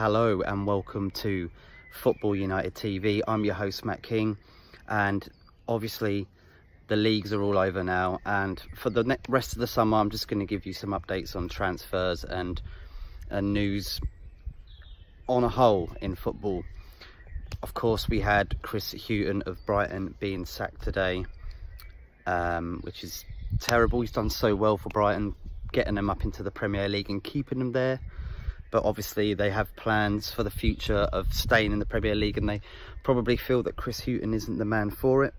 Hello and welcome to Football United TV. I'm your host Matt King, and obviously the leagues are all over now, and for the rest of the summer I'm just going to give you some updates on transfers and news on a whole in football. Of course, we had Chris Hughton of Brighton being sacked today, which is terrible. He's done so well for Brighton, getting them up into the Premier League and keeping them there. But obviously they have plans for the future of staying in the Premier League, and they probably feel that Chris Hughton isn't the man for it.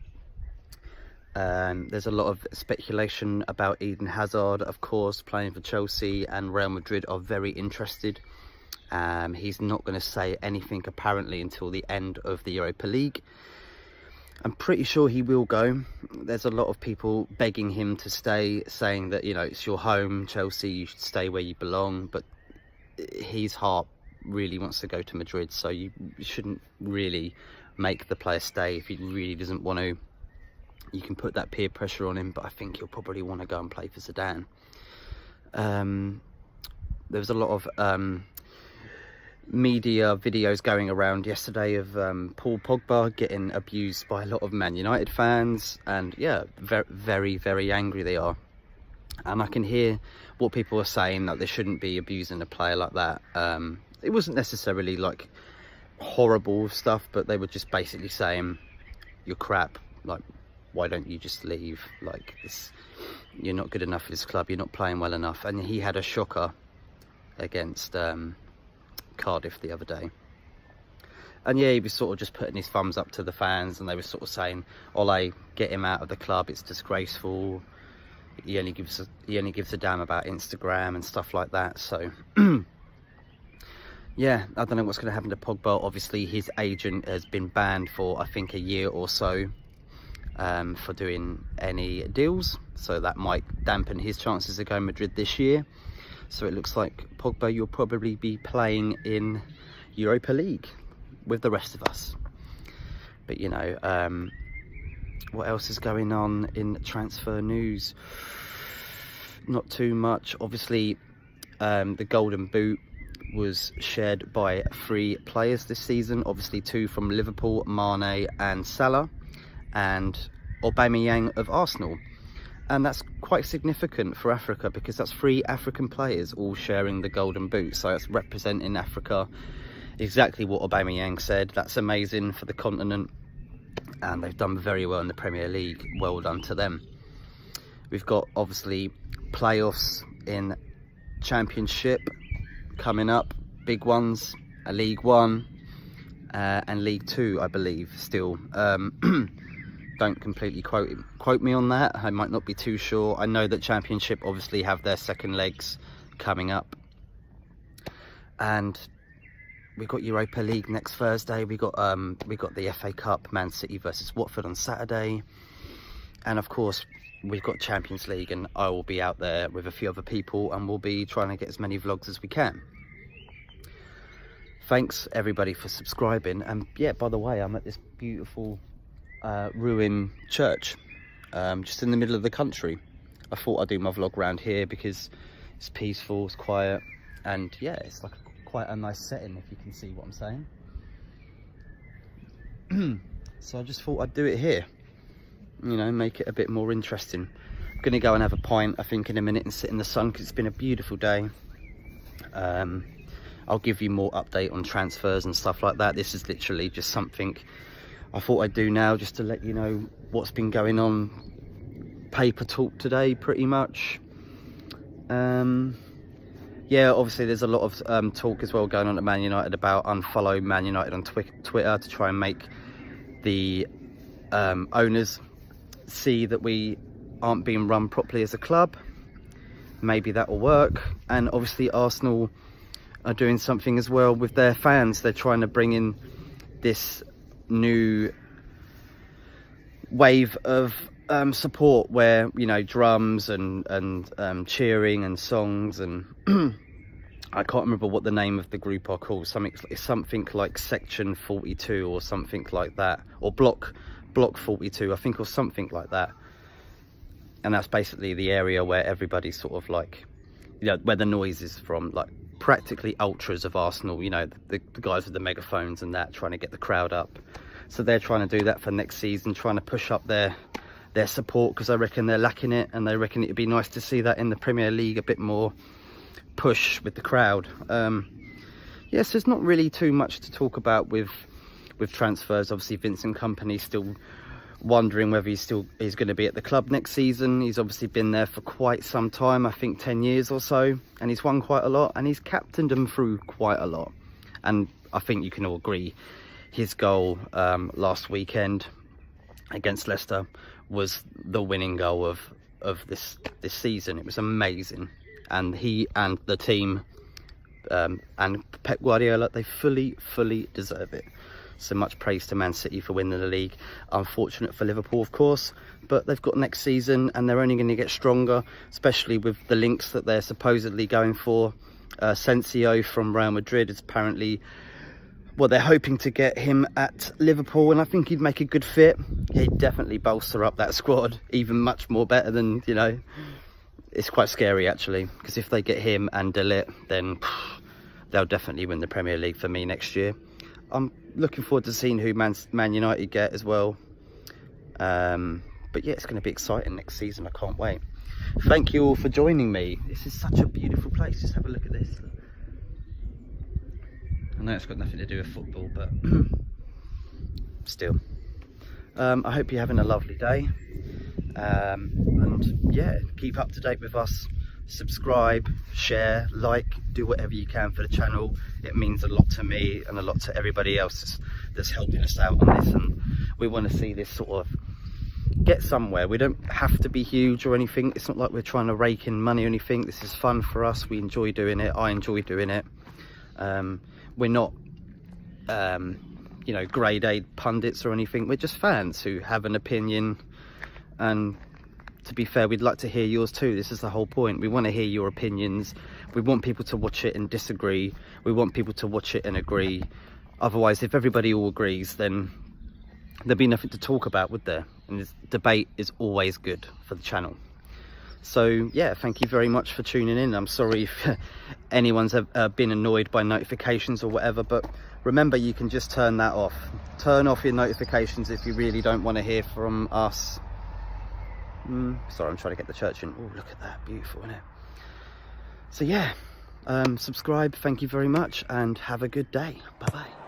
There's a lot of speculation about Eden Hazard, of course, playing for Chelsea, and Real Madrid are very interested. He's not going to say anything apparently until the end of the Europa League. I'm pretty sure he will go. There's a lot of people begging him to stay, saying that, you know, it's your home, Chelsea, you should stay where you belong. But his heart really wants to go to Madrid, so you shouldn't really make the player stay if he really doesn't want to. You can put that peer pressure on him, but I think he'll probably want to go and play for Zidane. There was a lot of media videos going around yesterday of Paul Pogba getting abused by a lot of Man United fans, and yeah, very, very angry they are. And I can hear what people are saying, that they shouldn't be abusing a player like that. It wasn't necessarily like horrible stuff, but they were just basically saying, you're crap, like, why don't you just leave? Like, this, you're not good enough for this club, you're not playing well enough. And he had a shocker against Cardiff the other day. And yeah, he was sort of just putting his thumbs up to the fans, and they were sort of saying, Ole, get him out of the club, it's disgraceful. He only gives a damn about Instagram and stuff like that. So yeah, I don't know what's going to happen to Pogba. Obviously his agent has been banned for I think a year or so for doing any deals, so that might dampen his chances of going Madrid this year. So it looks like Pogba, you'll probably be playing in Europa League with the rest of us. But you know, what else is going on in transfer news? Not too much. Obviously, the Golden Boot was shared by 3 players this season. Obviously 2 from Liverpool, Mane and Salah, and Aubameyang of Arsenal. And that's quite significant for Africa, because that's 3 African players all sharing the Golden Boot. So that's representing Africa, exactly what Aubameyang said. That's amazing for the continent. And they've done very well in the Premier League. Well done to them. We've got obviously playoffs in Championship coming up, big ones, a League One and League Two, I believe, still. Don't completely quote me on that. I might not be too sure. I know that Championship obviously have their second legs coming up, and we got Europa League next Thursday. We got the FA Cup, Man City versus Watford on Saturday, and of course we've got Champions League, and I will be out there with a few other people, and we'll be trying to get as many vlogs as we can. Thanks everybody for subscribing. And yeah, by the way, I'm at this beautiful ruined church just in the middle of the country. I thought I'd do my vlog around here because it's peaceful, it's quiet, and yeah, it's like quite a nice setting, if you can see what I'm saying. So I just thought I'd do it here, you know, make it a bit more interesting. I'm gonna go and have a pint, I think, in a minute and sit in the sun, because it's been a beautiful day. I'll give you more update on transfers and stuff like that. This is literally just something I thought I'd do now, just to let you know what's been going on. Paper talk today, pretty much. Yeah, obviously there's a lot of talk as well going on at Man United about unfollow Man United on Twitter to try and make the owners see that we aren't being run properly as a club. Maybe that will work. And obviously Arsenal are doing something as well with their fans. They're trying to bring in this new wave of support, where, you know, drums and cheering and songs, and I can't remember what the name of the group are called. Something like Section 42 or something like that, or Block 42, I think, or something like that. And that's basically the area where everybody's sort of like, you know, where the noise is from, like practically ultras of Arsenal, you know, the guys with the megaphones and that, trying to get the crowd up. So they're trying to do that for next season, trying to push up their support, because I reckon they're lacking it, and they reckon it'd be nice to see that in the Premier League, a bit more push with the crowd. Yes, there's not really too much to talk about with transfers. Obviously Vincent Kompany still wondering whether he's going to be at the club next season. He's obviously been there for quite some time, I think 10 years or so, and he's won quite a lot, and he's captained them through quite a lot. And I think you can all agree his goal last weekend against Leicester was the winning goal of this season. It was amazing, and he and the team and Pep Guardiola, they fully deserve it. So much praise to Man City for winning the league. Unfortunate for Liverpool, of course, but they've got next season, and they're only going to get stronger, especially with the links that they're supposedly going for. Asensio from Real Madrid is apparently, well, they're hoping to get him at Liverpool, and I think he'd make a good fit. He'd definitely bolster up that squad even much more better than, you know, it's quite scary actually, because if they get him and De Ligt, then they'll definitely win the Premier League for me next year. I'm looking forward to seeing who Man United get as well. But yeah, it's going to be exciting next season. I can't wait. Thank you all for joining me. This is such a beautiful place. Just have a look at this. I know it's got nothing to do with football, but still. I hope you're having a lovely day. And yeah, keep up to date with us. Subscribe, share, like, do whatever you can for the channel. It means a lot to me and a lot to everybody else that's helping us out on this, and we want to see this sort of get somewhere. We don't have to be huge or anything. It's not like we're trying to rake in money or anything. This is fun for us. We enjoy doing it. I enjoy doing it. We're not you know, grade A pundits or anything. We're just fans who have an opinion, and to be fair, we'd like to hear yours too. This is the whole point. We want to hear your opinions. We want people to watch it and disagree. We want people to watch it and agree. Otherwise, if everybody all agrees, then there'd be nothing to talk about, would there? And this debate is always good for the channel. So yeah, thank you very much for tuning in. I'm sorry if anyone's been annoyed by notifications or whatever, but remember, you can just turn that off. Turn off your notifications if you really don't want to hear from us. Sorry, I'm trying to get the church in. Oh, look at that, beautiful, isn't it? So yeah, subscribe, thank you very much, and have a good day. Bye bye.